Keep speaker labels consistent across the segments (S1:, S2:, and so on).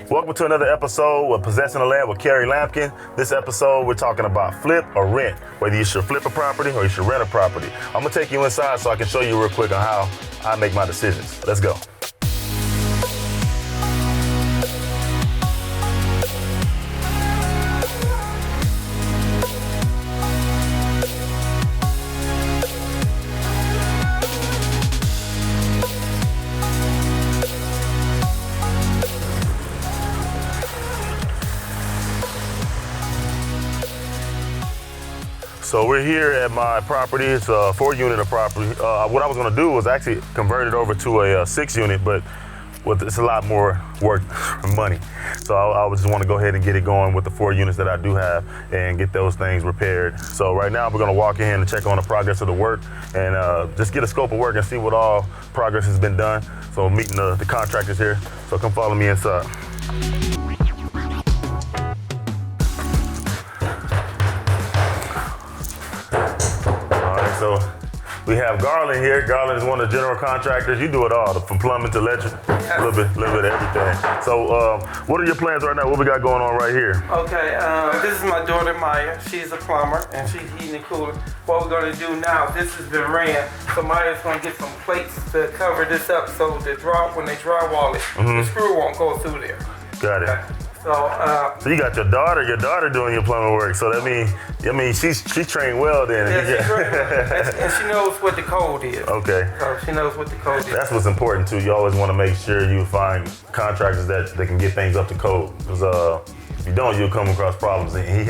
S1: Welcome to another episode of Possessing the Land with Kerry Lampkin. This episode, we're talking about flip or rent, whether you should flip a property or you should rent a property. I'm gonna take you inside so I can show you real quick on how I make my decisions. Let's go. So we're here at my property. It's a 4-unit of property. What I was gonna do was actually convert it over to a 6-unit, but it's a lot more work and money. So I just wanna go ahead and get it going with the 4 units that I do have and get those things repaired. So right now we're gonna walk in and check on the progress of the work and just get a scope of work and see what all progress has been done. So I'm meeting the contractors here. So come follow me inside. So we have Garland here. Garland is one of the general contractors. You do it all, from plumbing to electric, a little bit of everything. So what are your plans right now? What we got going on right here?
S2: Okay, this is my daughter Maya. She's a plumber and she's heating and cooling. What we're gonna do now, this has been ran, so Maya's gonna get some plates to cover this up so when they drywall it, the screw won't go through there.
S1: Got it.
S2: Okay.
S1: So you got your daughter doing your plumbing work. So that means she's trained well then.
S2: Yeah, she's trained well. And she knows what the code is.
S1: Okay.
S2: So she knows what the code is.
S1: That's what's important too. You always want to make sure you find contractors that can get things up to code. Because if you don't, you'll come across problems. And he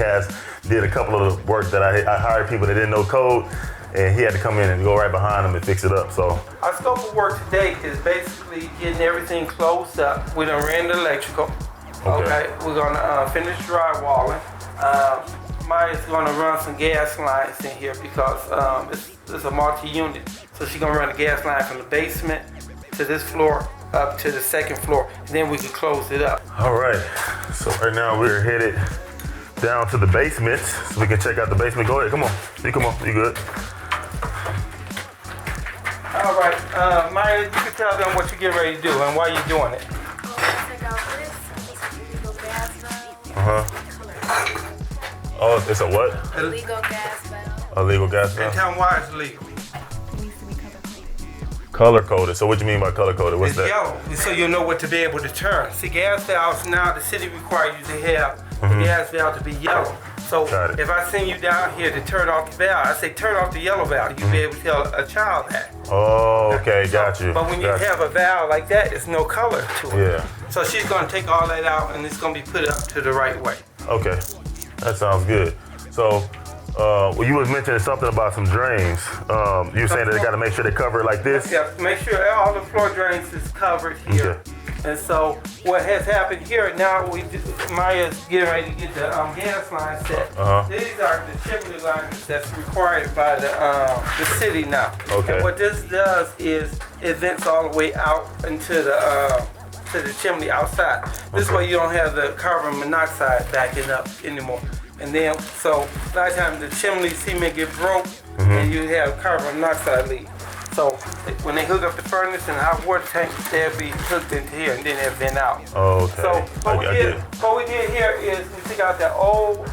S1: did a couple of the work that I hired people that didn't know code, and he had to come in and go right behind them and fix it up. So
S2: our scope of work today is basically getting everything closed up. We done ran the electrical. Okay, we're gonna finish drywalling. Maya's gonna run some gas lines in here because it's a multi-unit. So she's gonna run a gas line from the basement to this floor up to the 2nd floor, and then we can close it up.
S1: All right, so right now we're headed down to the basement so we can check out the basement. Go ahead, come on, you good?
S2: All right, Maya, you can tell them what you're getting ready to do and why you're doing it.
S1: Oh, it's a what?
S3: A legal gas valve.
S1: A legal gas valve?
S2: And tell them why it's legal.
S3: It needs to be color-coded.
S1: Color-coded. So what do you mean by color-coded? What's that?
S2: It's yellow, so you'll know what to be able to turn. See, gas valves now, the city requires you to have the gas valve to be yellow. So if I send you down here to turn off the valve, I say turn off the yellow valve. You'll be able to tell a child that.
S1: Oh, okay, got you.
S2: But when you have a valve like that, it's no color to it.
S1: Yeah.
S2: So she's gonna take all that out and it's gonna be put up to the right way.
S1: Okay, that sounds good. So, you was mentioning something about some drains. You were saying that they gotta make sure they cover it like this?
S2: Yeah, make sure all the floor drains is covered here.
S1: Okay.
S2: And so what has happened here, now Maya's getting ready to get the gas line set. These are the chimney lines that's required by the city now.
S1: Okay.
S2: And what this does is it vents all the way out into the to the chimney outside. This way you don't have the carbon monoxide backing up anymore. And then, so a lot of times the chimney cement get broke and you have carbon monoxide leak. So when they hook up the furnace and the hot water tank, they'll be hooked into here and then they'll vent out.
S1: Okay.
S2: So what we did here is we took out the old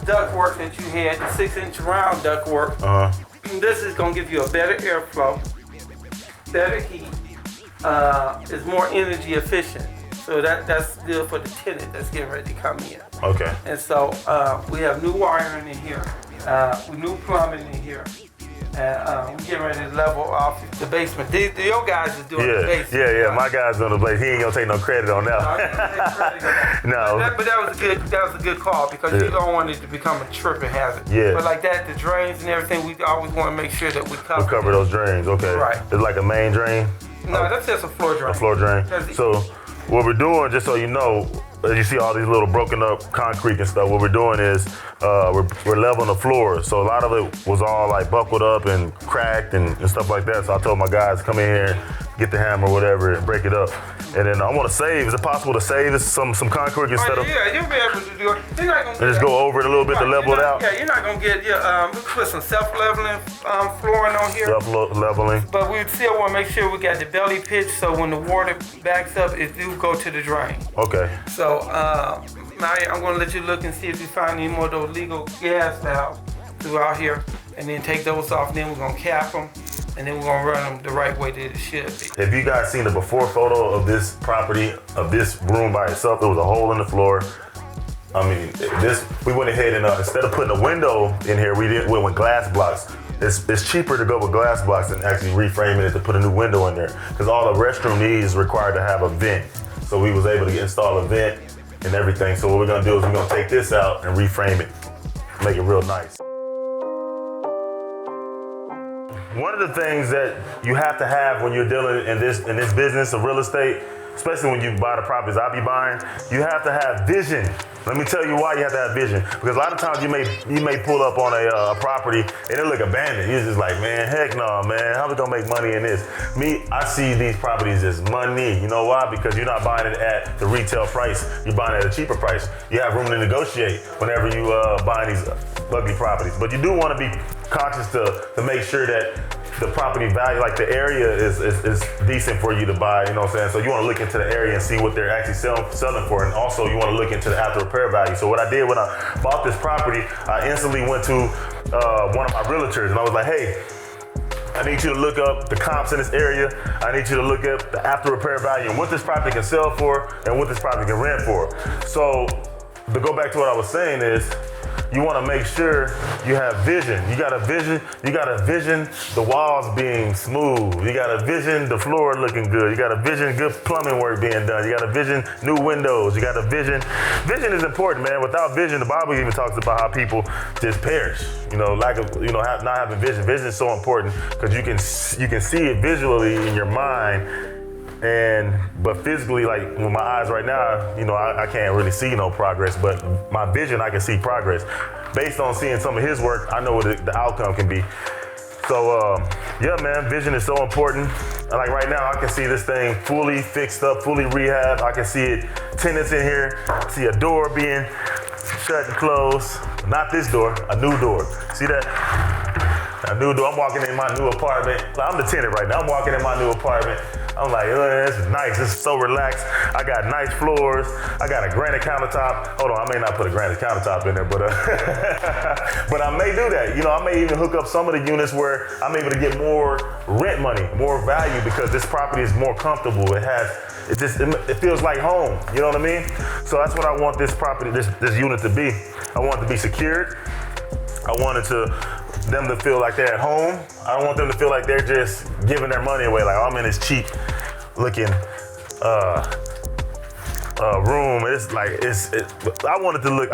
S2: ductwork that you had, the 6-inch round ductwork. This is gonna give you a better airflow, better heat, is more energy efficient. So that's good for the tenant that's getting ready to come in.
S1: Okay.
S2: And so we have new wiring in here, new plumbing in here. And we're getting ready to level off the basement. Your guys is doing the basement.
S1: Yeah. My guy's doing the basement. He ain't gonna take no credit on that. No.
S2: But that was a good call because you don't want it to become a tripping hazard.
S1: Yeah.
S2: But like that, the drains and everything, we always want to make sure that we
S1: cover those drains. Okay.
S2: Right.
S1: It's like a main drain.
S2: No, that's just a floor drain.
S1: A floor drain. So what we're doing, just so you know, as you see all these little broken up concrete and stuff, what we're doing is we're leveling the floor. So a lot of it was all like buckled up and cracked and stuff like that. So I told my guys to come in here, get the hammer or whatever and break it up. And then I want to save. Is it possible to save some concrete instead of?
S2: Yeah, you'll be able to do it. You're not gonna
S1: And just go over it a little bit to level it out?
S2: Yeah, you're not gonna get your, we put some self-leveling flooring on here.
S1: Self-leveling.
S2: But we still want to make sure we got the belly pitch so when the water backs up, it do go to the drain.
S1: Okay.
S2: So now I'm going to let you look and see if you find any more of those legal gas valves throughout here. And then take those off. Then we're going to cap them. And then we're going to run them the right way that it should be.
S1: Have you guys seen the before photo of this property, of this room by itself? There was a hole in the floor. I mean, we went ahead and instead of putting a window in here, we went with glass blocks. It's cheaper to go with glass blocks than actually reframing it to put a new window in there. Because all the restroom needs is required to have a vent. So we was able to install a vent and everything. So what we're gonna do is we're gonna take this out and reframe it, make it real nice. One of the things that you have to have when you're dealing in this business of real estate, especially when you buy the properties I be buying, you have to have vision. Let me tell you why you have to have vision. Because a lot of times you may pull up on a property and it look abandoned. You're just like, man, heck no, man. How we gonna make money in this? Me, I see these properties as money. You know why? Because you're not buying it at the retail price. You're buying it at a cheaper price. You have room to negotiate whenever you buy these ugly properties. But you do want to be conscious to make sure that the property value, like the area is decent for you to buy, you know what I'm saying? So you want to look into the area and see what they're actually selling for. And also you want to look into the after repair value. So what I did when I bought this property, I instantly went to one of my realtors and I was like, hey, I need you to look up the comps in this area. I need you to look up the after repair value and what this property can sell for and what this property can rent for. So to go back to what I was saying is, you want to make sure you have vision. You got to vision the walls being smooth. You got to vision the floor looking good. You got to vision good plumbing work being done. You got to vision new windows. You got to vision is important, man. Without vision, the Bible even talks about how people just perish. You know, lack of, not having vision. Vision is so important because you can see it visually in your mind. But physically, like with my eyes right now, I can't really see no progress, but my vision, I can see progress. Based on seeing some of his work, I know what the outcome can be. So, yeah, man, vision is so important. And like right now, I can see this thing fully fixed up, fully rehabbed. I can see it, tenants in here, see a door being shut and closed. Not this door, a new door. See that? A new door. I'm walking in my new apartment. I'm the tenant right now. I'm walking in my new apartment. I'm like, this is nice. This is so relaxed. I got nice floors. I got a granite countertop. Hold on, I may not put a granite countertop in there, but but I may do that. I may even hook up some of the units where I'm able to get more rent money, more value because this property is more comfortable. It feels like home. You know what I mean? So that's what I want this property, this unit to be. I want it to be secured. I wanted them to feel like they're at home. I don't want them to feel like they're just giving their money away. Like, I'm in this cheap looking room. I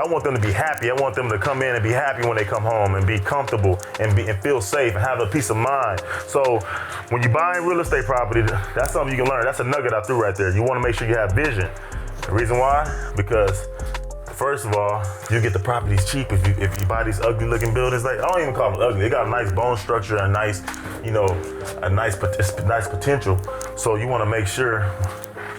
S1: want them to be happy. I want them to come in and be happy when they come home and be comfortable and feel safe and have a peace of mind. So when you're buying real estate property, that's something you can learn. That's a nugget I threw right there. You want to make sure you have vision. The reason why? Because first of all, you get the properties cheap if you buy these ugly looking buildings. Like, I don't even call them ugly. They got a nice bone structure, a nice potential. So you want to make sure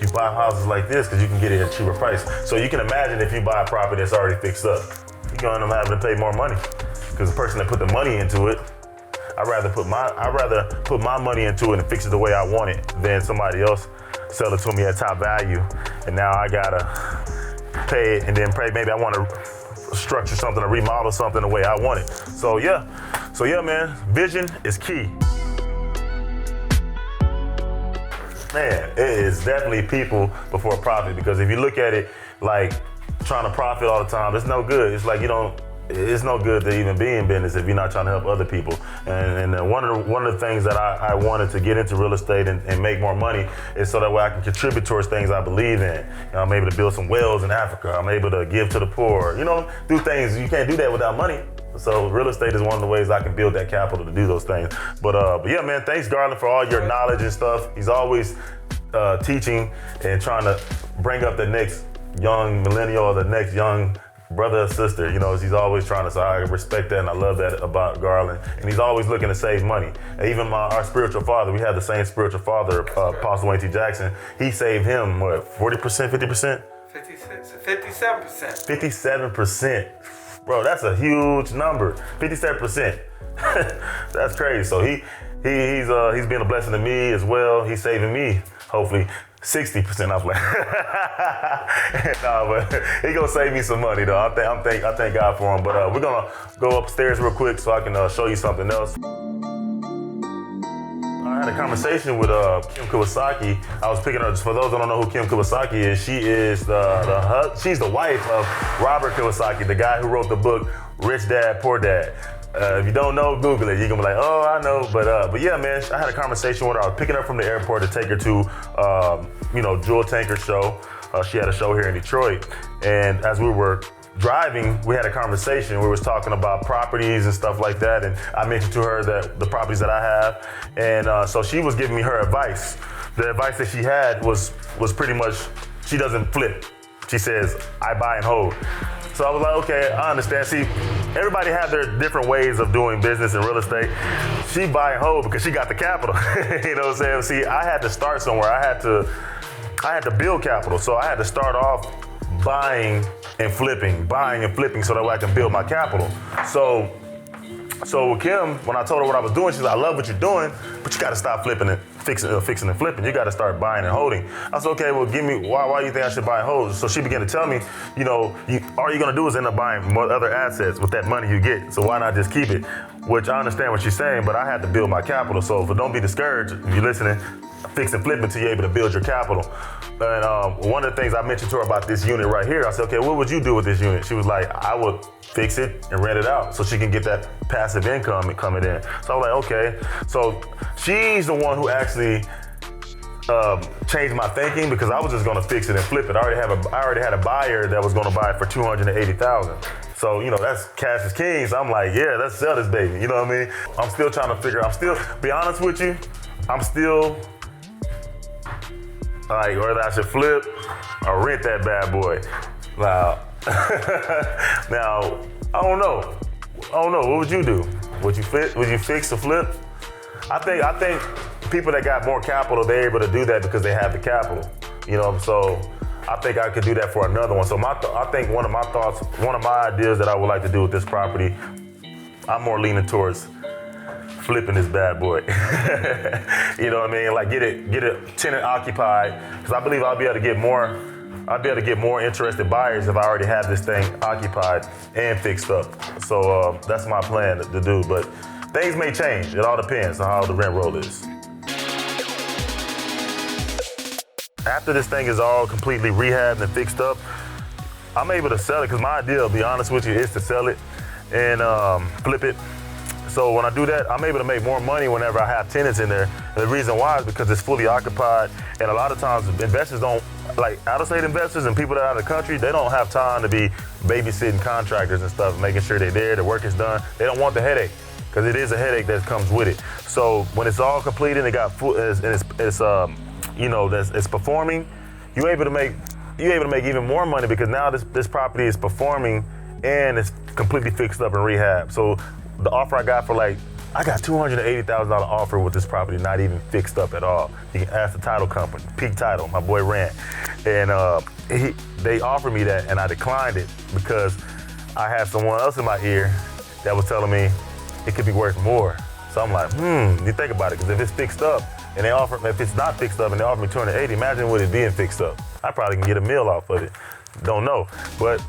S1: you buy houses like this because you can get it at a cheaper price. So you can imagine if you buy a property that's already fixed up, you're going to end up having to pay more money because the person that put the money into it, I'd rather put my money into it and fix it the way I want it than somebody else sell it to me at top value, and now I gotta pay it and then maybe I want to structure something or remodel something the way I want it. So yeah, man, vision is key. Man, it is definitely people before profit, because if you look at it like trying to profit all the time, it's no good. It's like it's no good to even be in business if you're not trying to help other people. And one of the things that I wanted to get into real estate and make more money is so that way I can contribute towards things I believe in. I'm able to build some wells in Africa. I'm able to give to the poor. Do things. You can't do that without money. So real estate is one of the ways I can build that capital to do those things. But yeah, man, thanks Garland for all your knowledge and stuff. He's always teaching and trying to bring up the next young millennial or the next young brother or sister. You know, he's always trying to. So I respect that, and I love that about Garland. And he's always looking to save money. And even our spiritual father, we had the same spiritual father, Apostle Wayne T. Jackson. He saved him what, 40%, 50%?
S2: 57%.
S1: 57%. Bro, that's a huge number. 57%. That's crazy. So he's been a blessing to me as well. He's saving me, hopefully, 60%. I'm like, nah, but he gonna save me some money though. I thank God for him. But we're gonna go upstairs real quick so I can show you something else. I had a conversation with Kim Kiyosaki. I was picking up, for those that don't know who Kim Kiyosaki is, she is she's the wife of Robert Kiyosaki, the guy who wrote the book Rich Dad, Poor Dad. If you don't know, Google it. You're gonna be like, oh, I know. But yeah, man, I had a conversation with her. I was picking her up from the airport to take her to, Jewel Tanker show. She had a show here in Detroit. And as we were driving, we had a conversation. We was talking about properties and stuff like that. And I mentioned to her that the properties that I have. And so she was giving me her advice. The advice that she had was pretty much, she doesn't flip. She says, I buy and hold. So I was like, okay, I understand. See, everybody have their different ways of doing business in real estate. She buy and hold because she got the capital. You know what I'm saying? See, I had to start somewhere. I had to build capital. So I had to start off buying and flipping so that way I can build my capital. So with Kim, when I told her what I was doing, she's like, I love what you're doing, but you gotta stop flipping and fixing and flipping. You gotta start buying and holding. I said, okay, well, why do you think I should buy and hold? So she began to tell me, all you're gonna do is end up buying more other assets with that money you get. So why not just keep it? Which I understand what she's saying, but I had to build my capital. So don't be discouraged if you're listening. Fix and flip until you're able to build your capital. And one of the things I mentioned to her about this unit right here, I said, okay, what would you do with this unit? She was like, I would fix it and rent it out so she can get that passive income coming in. So I was like, okay. So she's the one who actually changed my thinking because I was just gonna fix it and flip it. I already had a buyer that was gonna buy it for $280,000. So, that's cash is king. So I'm like, yeah, let's sell this baby. You know what I mean? I'm still trying to be honest with you, I'm still like whether I should flip or rent that bad boy. Now, I don't know. What would you do? Would you fix or flip? I think people that got more capital, they're able to do that because they have the capital. So I think I could do that for another one. So I think one of my ideas that I would like to do with this property, I'm more leaning towards flipping this bad boy. You know what I mean? Like get it tenant occupied, because I believe I'll be able to get more interested buyers if I already have this thing occupied and fixed up. So that's my plan to do, but things may change. It all depends on how the rent roll is. After this thing is all completely rehabbed and fixed up, I'm able to sell it, because my idea, to be honest with you, is to sell it and flip it. So when I do that, I'm able to make more money whenever I have tenants in there. And the reason why is because it's fully occupied. And a lot of times investors don't, like out-of-state investors and people that are out of the country, they don't have time to be babysitting contractors and stuff, making sure they're there, the work is done. They don't want the headache, because it is a headache that comes with it. So when it's all completed and it's performing, you're able to make even more money, because now this property is performing and it's completely fixed up and rehabbed. So the offer I got I got $280,000 offer with this property, not even fixed up at all. You can ask the title company, Peak Title, my boy Rand. And they offered me that, and I declined it because I had someone else in my ear that was telling me it could be worth more. So I'm like, you think about it, because if it's fixed up and if it's not fixed up and they offer me $280, imagine what it being fixed up. I probably can get a meal off of it. Don't know, but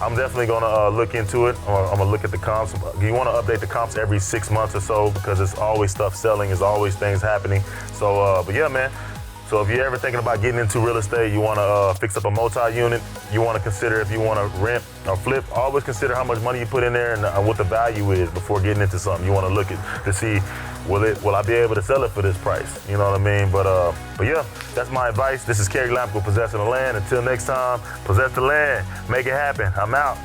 S1: I'm definitely gonna look into it. I'm gonna look at the comps. You wanna update the comps every 6 months or so, because there's always stuff selling, there's always things happening. So, but yeah, man. So if you're ever thinking about getting into real estate, you wanna fix up a multi-unit, you wanna consider if you wanna rent or flip, always consider how much money you put in there and what the value is before getting into something. You wanna look to see, will I be able to sell it for this price? You know what I mean? But yeah, that's my advice. This is Kerry Lampkin with Possessing the Land. Until next time, possess the land, make it happen. I'm out.